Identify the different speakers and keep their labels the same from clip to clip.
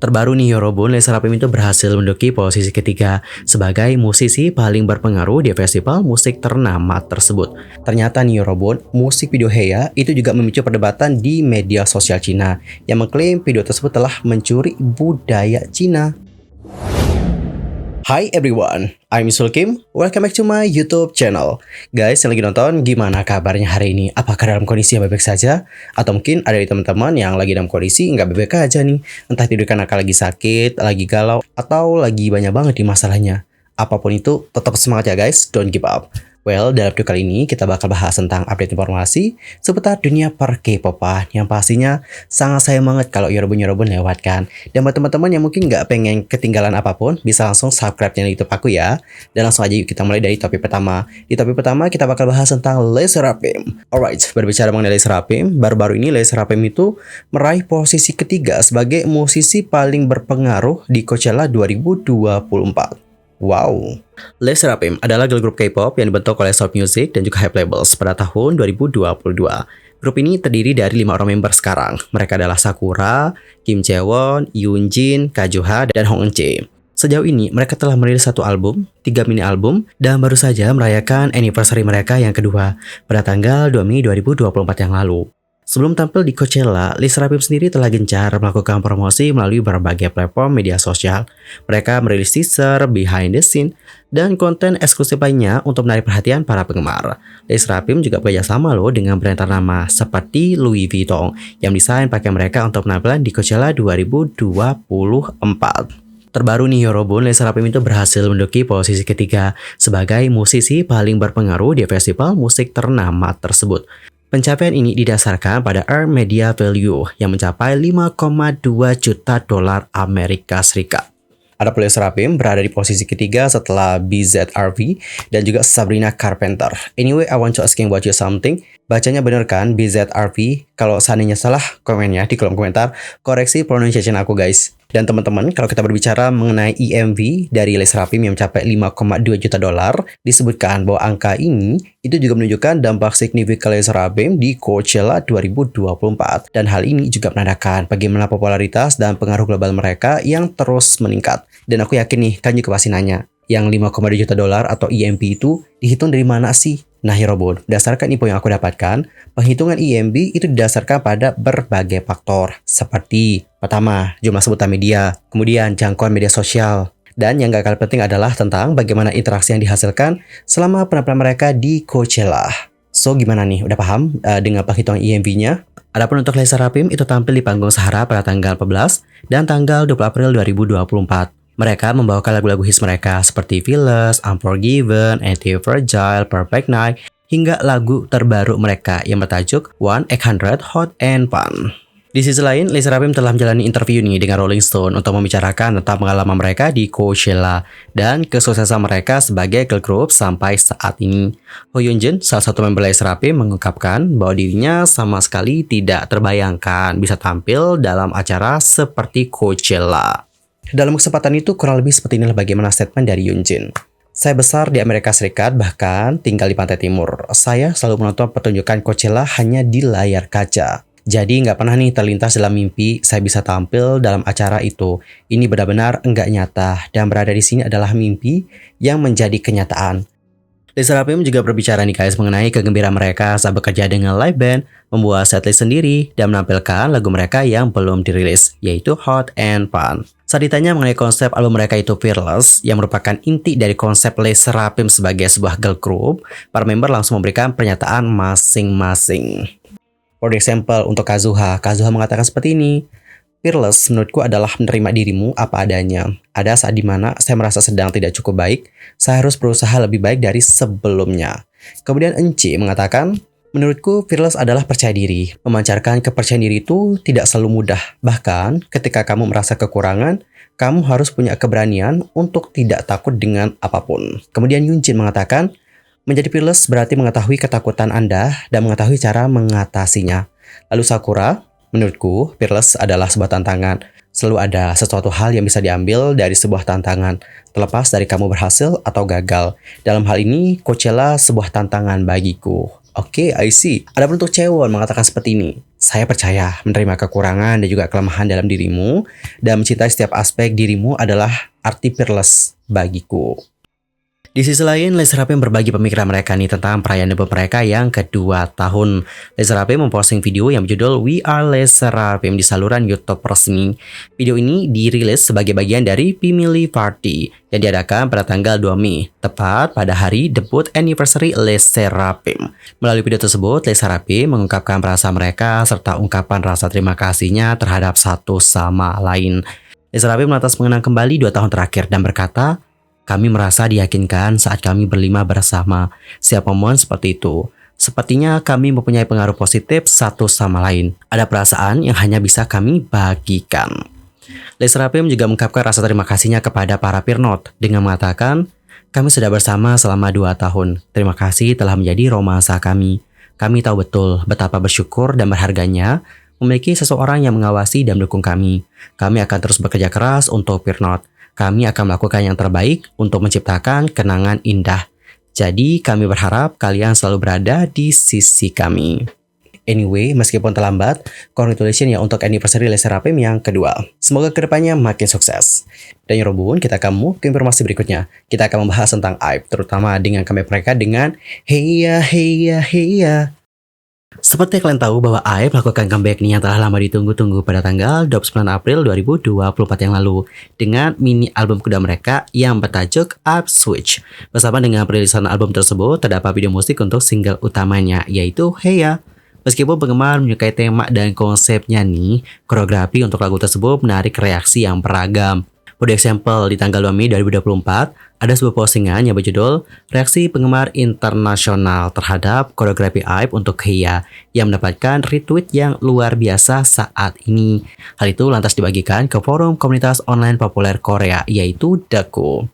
Speaker 1: Terbaru nih Yorobun, Lesa Rapim itu berhasil menduduki posisi ketiga sebagai musisi paling berpengaruh di festival musik ternama tersebut. Ternyata nih Yorobun, musik video Heya itu juga memicu perdebatan di media sosial Cina yang mengklaim video tersebut telah mencuri budaya Cina. Hi everyone, I'm Sul Kim. Welcome back to my YouTube channel. Guys yang lagi nonton, gimana kabarnya hari ini? Apakah dalam kondisi yang baik-baik saja? Atau mungkin ada dari teman-teman yang lagi dalam kondisi nggak baik-baik aja nih? Entah tidur karena lagi sakit, lagi galau, atau lagi banyak banget di masalahnya. Apapun itu, tetap semangat ya guys, don't give up. Well, dalam video kali ini kita bakal bahas tentang update informasi seputar dunia per K-popan yang pastinya sangat sayang banget kalau Yorobun lewatkan. Dan buat teman-teman yang mungkin nggak pengen ketinggalan apapun, bisa langsung subscribe channel YouTube aku ya. Dan langsung aja yuk kita mulai dari topik pertama. Di topik pertama kita bakal bahas tentang Lesa Rapim. Alright, berbicara mengenai Lesa Rapim, baru-baru ini Lesa Rapim itu meraih posisi ketiga sebagai musisi paling berpengaruh di Coachella 2024. Wow. Lesa Rapim adalah girl group K-pop yang dibentuk oleh Soft Music dan juga Hype Labels pada tahun 2022. Grup ini terdiri dari 5 orang member sekarang. Mereka adalah Sakura, Kim Jae-won, Yoonjin, Kajuha, dan Hong Eun-chae. Sejauh ini, mereka telah merilis 1 album, 3 mini album, dan baru saja merayakan anniversary mereka yang kedua pada tanggal 2 Mei 2024 yang lalu. Sebelum tampil di Coachella, Lesa Rapim sendiri telah gencar melakukan promosi melalui berbagai platform media sosial. Mereka merilis teaser, behind the scene, dan konten eksklusif lainnya untuk menarik perhatian para penggemar. Lesa Rapim juga bekerjasama loh dengan brand ternama seperti Louis Vuitton yang desain pakaian mereka untuk penampilan di Coachella 2024. Terbaru nih Yorobun, Lesa Rapim itu berhasil menduduki posisi ketiga sebagai musisi paling berpengaruh di festival musik ternama tersebut. Pencapaian ini didasarkan pada earned media value yang mencapai 5,2 juta dolar Amerika Serikat. Adapun Lesa Rapim berada di posisi ketiga setelah BZRV dan juga Sabrina Carpenter. Anyway, I want to asking about you something. Bacanya bener kan BZRV? Kalau seandainya salah, komennya di kolom komentar. Koreksi pronunciation aku guys. Dan teman-teman, kalau kita berbicara mengenai EMV dari Lesa Rapim yang mencapai 5,2 juta dolar, disebutkan bahwa angka ini itu juga menunjukkan dampak signifikan Lesa Rapim di Coachella 2024. Dan hal ini juga menandakan bagaimana popularitas dan pengaruh global mereka yang terus meningkat. Dan aku yakin nih, kan juga pasti nanya, yang 5,2 juta dolar atau EMV itu dihitung dari mana sih? Nah Yorobun, berdasarkan info yang aku dapatkan, penghitungan EMV itu didasarkan pada berbagai faktor seperti pertama, jumlah sebutan media, kemudian jangkauan media sosial, dan yang gak kalah penting adalah tentang bagaimana interaksi yang dihasilkan selama penampilan mereka di Coachella. So gimana nih, udah paham dengan penghitungan EMV-nya? Adapun untuk Lesa Rapim itu tampil di panggung Sahara pada tanggal 14 dan tanggal 20 April 2024. Mereka membawakan lagu-lagu hits mereka seperti Fearless, Unforgiven, Anti-Fragile, Perfect Night, hingga lagu terbaru mereka yang bertajuk 1-800 Hot and Fun. Di sisi lain, Lesa Rapim telah menjalani interview nih dengan Rolling Stone untuk membicarakan tentang pengalaman mereka di Coachella dan kesuksesan mereka sebagai girl group sampai saat ini. Ho Yoonjin, salah satu member Lesa Rapim, mengungkapkan bahwa dirinya sama sekali tidak terbayangkan bisa tampil dalam acara seperti Coachella. Dalam kesempatan itu kurang lebih seperti inilah bagaimana statement dari Yoonjin. Saya besar di Amerika Serikat, bahkan tinggal di Pantai Timur. Saya selalu menonton pertunjukan Coachella hanya di layar kaca. Jadi nggak pernah nih terlintas dalam mimpi saya bisa tampil dalam acara itu. Ini benar-benar enggak nyata dan berada di sini adalah mimpi yang menjadi kenyataan. Lesa Rapim juga berbicara nih guys mengenai kegembiraan mereka saat bekerja dengan live band, membuat setlist sendiri, dan menampilkan lagu mereka yang belum dirilis, yaitu Hot and Fun. Saat ditanya mengenai konsep album mereka itu Fearless, yang merupakan inti dari konsep Lesa Rapim sebagai sebuah girl group, para member langsung memberikan pernyataan masing-masing. For example, untuk Kazuha mengatakan seperti ini. Fearless menurutku adalah menerima dirimu apa adanya. Ada saat dimana saya merasa sedang tidak cukup baik, saya harus berusaha lebih baik dari sebelumnya. Kemudian Eunchae mengatakan, menurutku Fearless adalah percaya diri. Memancarkan kepercayaan diri itu tidak selalu mudah. Bahkan ketika kamu merasa kekurangan, kamu harus punya keberanian untuk tidak takut dengan apapun. Kemudian Yoonjin mengatakan, menjadi fearless berarti mengetahui ketakutan Anda dan mengetahui cara mengatasinya. Lalu Sakura, menurutku, fearless adalah sebuah tantangan. Selalu ada sesuatu hal yang bisa diambil dari sebuah tantangan, terlepas dari kamu berhasil atau gagal. Dalam hal ini, Coachella sebuah tantangan bagiku. Oke, I see. Adapun untuk Chaewon mengatakan seperti ini. Saya percaya menerima kekurangan dan juga kelemahan dalam dirimu dan mencintai setiap aspek dirimu adalah arti fearless bagiku. Di sisi lain, Les Rapim berbagi pemikiran mereka nih tentang perayaan debut mereka yang kedua tahun. Les Rapim memposting video yang berjudul We Are Les Rapim di saluran YouTube resmi. Video ini dirilis sebagai bagian dari Family Party yang diadakan pada tanggal 2 Mei, tepat pada hari debut anniversary Les Rapim. Melalui video tersebut, Les Rapim mengungkapkan perasaan mereka serta ungkapan rasa terima kasihnya terhadap satu sama lain. Les Rapim lantas mengenang kembali 2 tahun terakhir dan berkata, "Kami merasa diyakinkan saat kami berlima bersama. Setiap momen seperti itu. Sepertinya kami mempunyai pengaruh positif satu sama lain. Ada perasaan yang hanya bisa kami bagikan." Les Rapim juga mengungkapkan rasa terima kasihnya kepada para Peernot dengan mengatakan, "Kami sudah bersama selama 2 tahun. Terima kasih telah menjadi romansa kami. Kami tahu betul betapa bersyukur dan berharganya memiliki seseorang yang mengawasi dan mendukung kami. Kami akan terus bekerja keras untuk Peernot. Kami akan melakukan yang terbaik untuk menciptakan kenangan indah. Jadi kami berharap kalian selalu berada di sisi kami." Anyway, meskipun terlambat, congratulations ya untuk anniversary Les Rapim yang kedua. Semoga kedepannya makin sukses. Dan Yorobun, kita akan move ke informasi berikutnya. Kita akan membahas tentang IVE, terutama dengan comeback mereka dengan Heya Heya Heya. Seperti kalian tahu bahwa IVE melakukan comeback nih yang telah lama ditunggu-tunggu pada tanggal 29 April 2024 yang lalu dengan mini album kedua mereka yang bertajuk Up Switch. Bersama dengan perilisan album tersebut, terdapat video musik untuk single utamanya yaitu Heya. Meskipun penggemar menyukai tema dan konsepnya nih, koreografi untuk lagu tersebut menarik reaksi yang beragam. For example, di tanggal 2 Mei 2024, ada sebuah postingan yang berjudul Reaksi Penggemar Internasional terhadap koreografi IVE untuk Heya yang mendapatkan retweet yang luar biasa saat ini. Hal itu lantas dibagikan ke forum komunitas online populer Korea yaitu Daku.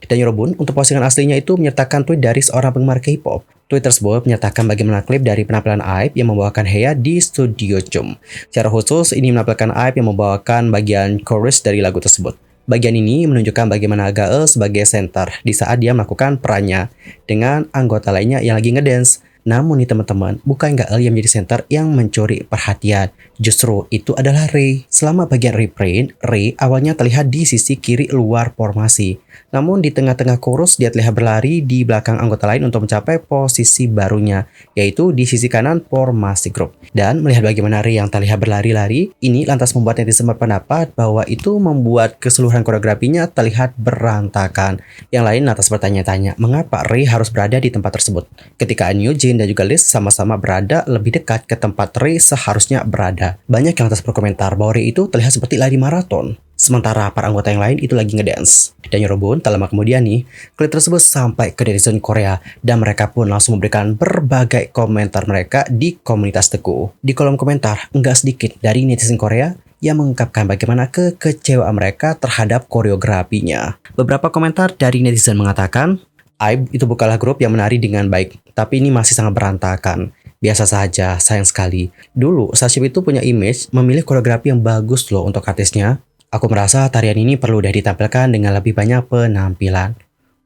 Speaker 1: Dan Yorobun, untuk postingan aslinya itu menyertakan tweet dari seorang penggemar K-pop. Tweet tersebut menyertakan bagaimana klip dari penampilan IVE yang membawakan Heya di studio Jum. Secara khusus, ini menampilkan IVE yang membawakan bagian chorus dari lagu tersebut. Bagian ini menunjukkan bagaimana Gael sebagai center di saat dia melakukan perannya dengan anggota lainnya yang lagi ngedance. Namun nih teman-teman, bukan Gael yang menjadi center yang mencuri perhatian. Justru itu adalah Ray. Selama bagian reprint, Ray awalnya terlihat di sisi kiri luar formasi. Namun di tengah-tengah chorus dia terlihat berlari di belakang anggota lain untuk mencapai posisi barunya, yaitu di sisi kanan formasi grup. Dan melihat bagaimana Ray yang terlihat berlari-lari, ini lantas membuat netizen berpendapat bahwa itu membuat keseluruhan koreografinya terlihat berantakan. Yang lain lantas bertanya-tanya, mengapa Ray harus berada di tempat tersebut? Ketika New Jin dan juga Liz sama-sama berada lebih dekat ke tempat Ray seharusnya berada. Banyak yang lantas berkomentar bahwa Ray itu terlihat seperti lari maraton. Sementara para anggota yang lain itu lagi ngedance. Dan Yorobun, tak lama kemudian nih, klip tersebut sampai ke netizen Korea dan mereka pun langsung memberikan berbagai komentar mereka di komunitas Teguh. Di kolom komentar, enggak sedikit dari netizen Korea yang mengungkapkan bagaimana kekecewaan mereka terhadap koreografinya. Beberapa komentar dari netizen mengatakan, IVE itu bukanlah grup yang menari dengan baik, tapi ini masih sangat berantakan. Biasa saja, sayang sekali. Dulu, Starship itu punya image memilih koreografi yang bagus loh untuk artisnya. Aku merasa tarian ini perlu deh ditampilkan dengan lebih banyak penampilan.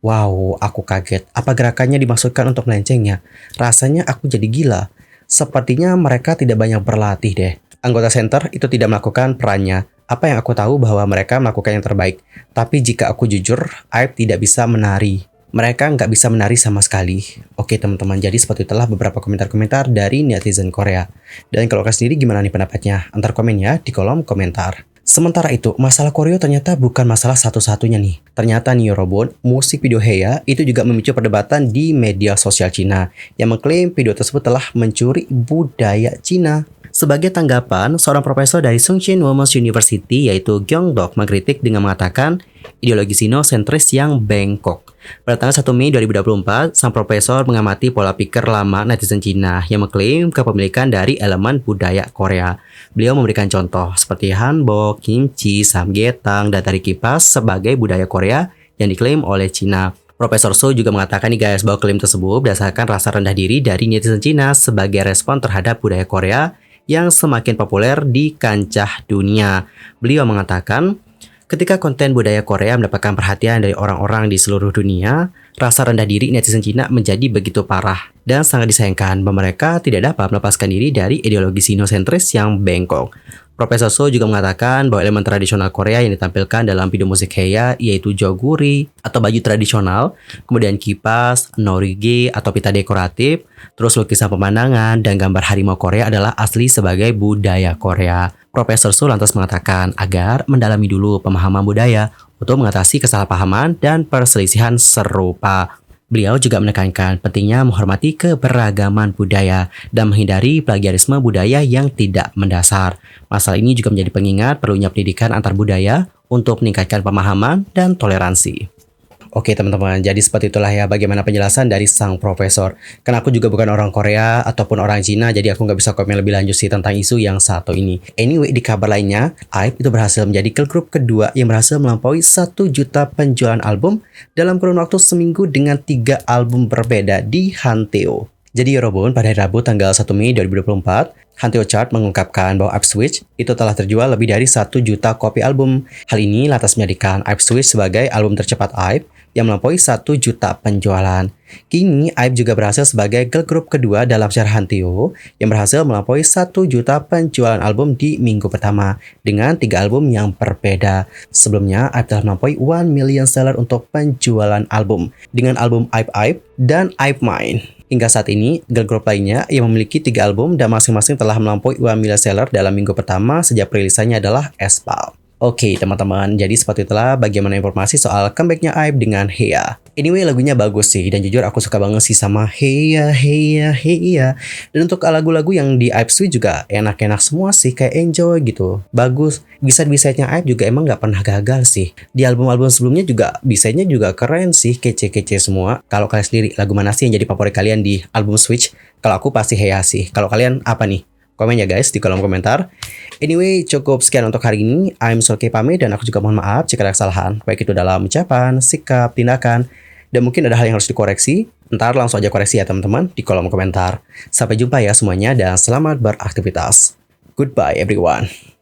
Speaker 1: Wow, aku kaget. Apa gerakannya dimaksudkan untuk melencengnya? Rasanya aku jadi gila. Sepertinya mereka tidak banyak berlatih deh. Anggota center itu tidak melakukan perannya. Apa yang aku tahu bahwa mereka melakukan yang terbaik. Tapi jika aku jujur, IVE tidak bisa menari. Mereka nggak bisa menari sama sekali. Oke teman-teman, jadi seperti itulah beberapa komentar-komentar dari netizen Korea. Dan kalau kalian sendiri gimana nih pendapatnya? Antar komen ya di kolom komentar. Sementara itu, masalah koreo ternyata bukan masalah satu-satunya nih. Ternyata nih Yorobun, musik video Heya itu juga memicu perdebatan di media sosial Cina yang mengklaim video tersebut telah mencuri budaya Cina. Sebagai tanggapan, seorang profesor dari Sungchin Women's University yaitu Gyeongdok mengkritik dengan mengatakan ideologi sinosentris yang bengkok. Pada tanggal 1 Mei 2024, sang profesor mengamati pola pikir lama netizen Cina yang mengklaim kepemilikan dari elemen budaya Korea. Beliau memberikan contoh seperti hanbok, kimchi, samgyetang, dan tari kipas sebagai budaya Korea yang diklaim oleh Cina. Profesor So juga mengatakan nih guys bahwa klaim tersebut berdasarkan rasa rendah diri dari netizen Cina sebagai respon terhadap budaya Korea yang semakin populer di kancah dunia. Beliau mengatakan, Ketika konten budaya Korea mendapatkan perhatian dari orang-orang di seluruh dunia, rasa rendah diri netizen Cina menjadi begitu parah dan sangat disayangkan bahwa mereka tidak dapat melepaskan diri dari ideologi sinosentris yang bengkok. Profesor So juga mengatakan bahwa elemen tradisional Korea yang ditampilkan dalam video musik Heya yaitu joguri atau baju tradisional, kemudian kipas, norige atau pita dekoratif, terus lukisan pemandangan dan gambar harimau Korea adalah asli sebagai budaya Korea. Profesor So lantas mengatakan agar mendalami dulu pemahaman budaya untuk mengatasi kesalahpahaman dan perselisihan serupa. Beliau juga menekankan pentingnya menghormati keberagaman budaya dan menghindari plagiarisme budaya yang tidak mendasar. Masalah ini juga menjadi pengingat perlunya pendidikan antar budaya untuk meningkatkan pemahaman dan toleransi. Oke teman-teman, jadi seperti itulah ya bagaimana penjelasan dari sang profesor. Karena aku juga bukan orang Korea ataupun orang Cina, jadi aku nggak bisa komen lebih lanjut sih tentang isu yang satu ini. Anyway, di kabar lainnya, IVE itu berhasil menjadi girl group kedua yang berhasil melampaui 1 juta penjualan album dalam kurun waktu seminggu dengan 3 album berbeda di Hanteo. Jadi Yorobun, pada hari Rabu tanggal 1 Mei 2024, Hanteo Chart mengungkapkan bahwa IVE Switch itu telah terjual lebih dari 1 juta kopi album. Hal ini lantas menjadikan IVE Switch sebagai album tercepat IVE yang melampaui 1 juta penjualan. Kini, IVE juga berhasil sebagai girl group kedua dalam sejarah Hanteo yang berhasil melampaui 1 juta penjualan album di minggu pertama dengan 3 album yang berbeda. Sebelumnya, IVE telah melampaui 1 million seller untuk penjualan album dengan album IVE IVE dan IVE Mine. Hingga saat ini, girl group lainnya yang memiliki 3 album dan masing-masing telah melampaui 1 million seller dalam minggu pertama sejak perilisannya adalah aespa. Oke teman-teman, jadi seperti itulah bagaimana informasi soal comebacknya IVE dengan Heya. Anyway, lagunya bagus sih, dan jujur aku suka banget sih sama Heya, Heya, Heya. Dan untuk lagu-lagu yang di IVE Switch juga enak-enak semua sih, kayak enjoy gitu. Bagus, B-side-nya IVE juga emang gak pernah gagal sih. Di album-album sebelumnya juga B-side-nya juga keren sih, kece-kece semua. Kalau kalian sendiri, lagu mana sih yang jadi favorit kalian di album Switch? Kalau aku pasti Heya sih. Kalau kalian apa nih? Komen ya guys di kolom komentar. Anyway, cukup sekian untuk hari ini. I'm Solke pamit dan aku juga mohon maaf jika ada kesalahan, baik itu dalam ucapan, sikap, tindakan, dan mungkin ada hal yang harus dikoreksi. Ntar langsung aja koreksi ya teman-teman di kolom komentar. Sampai jumpa ya semuanya dan selamat beraktivitas. Goodbye everyone.